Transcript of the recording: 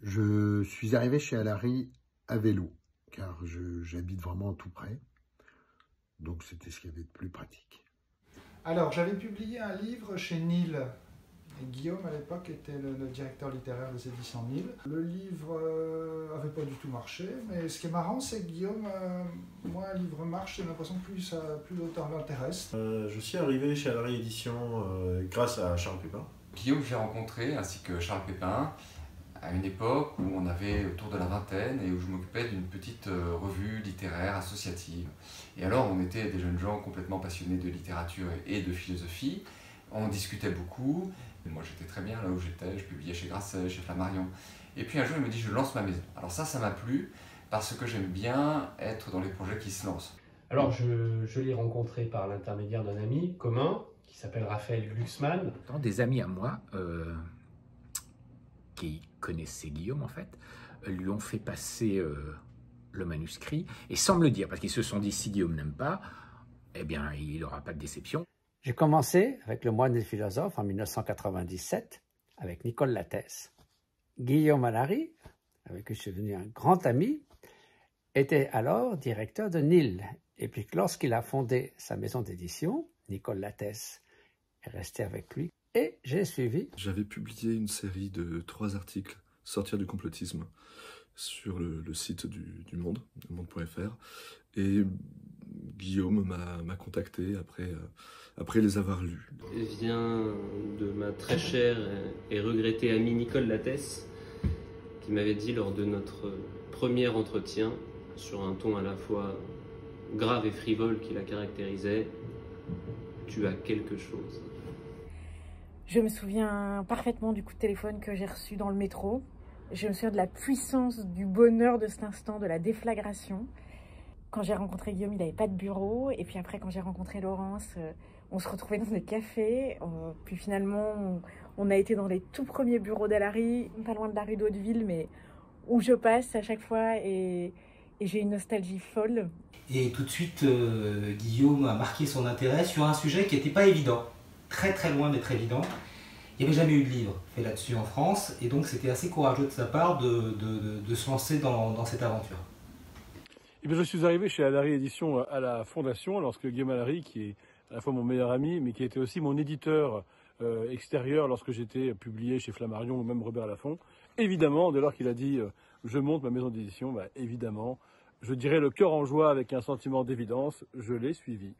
Je suis arrivé chez Alary à vélo, car j'habite vraiment tout près. Donc c'était ce qu'il y avait de plus pratique. Alors, j'avais publié un livre chez Nil. Et Guillaume, à l'époque, était le directeur littéraire des éditions Nil. Le livre avait pas du tout marché, mais ce qui est marrant, c'est que Guillaume, moi, un livre marche, j'ai l'impression que plus l'auteur l'intéresse. Je suis arrivé chez Alary Éditions grâce à Charles Pépin. Guillaume, j'ai rencontré, ainsi que Charles Pépin, à une époque où on avait autour de la vingtaine et où je m'occupais d'une petite revue littéraire associative. Et alors, on était des jeunes gens complètement passionnés de littérature et de philosophie. On discutait beaucoup. Et moi, j'étais très bien là où j'étais. Je publiais chez Grasset, chez Flammarion. Et puis un jour, il me dit, je lance ma maison. Alors ça m'a plu parce que j'aime bien être dans les projets qui se lancent. Alors, je l'ai rencontré par l'intermédiaire d'un ami commun qui s'appelle Raphaël Glucksmann. Des amis à moi qui connaissaient Guillaume, en fait, lui ont fait passer le manuscrit, et sans me le dire, parce qu'ils se sont dit, si Guillaume n'aime pas, eh bien, il n'aura pas de déception. J'ai commencé avec Le Moine et le philosophe en 1997, avec Nicole Lattès. Guillaume Alary, avec qui je suis devenu un grand ami, était alors directeur de Nil. Et puis lorsqu'il a fondé sa maison d'édition, Nicole Lattès est restée avec lui. Et j'ai suivi. J'avais publié une série de 3 articles, Sortir du complotisme, sur le site du Monde, monde.fr. Et Guillaume m'a contacté après les avoir lus. Vient de ma très chère et regrettée amie Nicole Lattès, qui m'avait dit lors de notre premier entretien, sur un ton à la fois grave et frivole qui la caractérisait, « Tu as quelque chose ». Je me souviens parfaitement du coup de téléphone que j'ai reçu dans le métro. Je me souviens de la puissance, du bonheur de cet instant, de la déflagration. Quand j'ai rencontré Guillaume, il n'avait pas de bureau. Et puis après, quand j'ai rencontré Laurence, on se retrouvait dans des cafés. Puis finalement, on a été dans les tout premiers bureaux d'Alary, pas loin de la rue d'Hauteville, mais où je passe à chaque fois. Et j'ai une nostalgie folle. Et tout de suite, Guillaume a marqué son intérêt sur un sujet qui n'était pas évident. Très loin d'être évident. Il n'y avait jamais eu de livre fait là-dessus en France, et donc c'était assez courageux de sa part de se lancer dans cette aventure. Et bien, je suis arrivé chez Alary Éditions à la Fondation, lorsque Guillaume Alary, qui est à la fois mon meilleur ami, mais qui était aussi mon éditeur extérieur lorsque j'étais publié chez Flammarion ou même Robert Laffont, évidemment, dès lors qu'il a dit « je monte ma maison d'édition », évidemment, je dirais le cœur en joie avec un sentiment d'évidence, je l'ai suivi.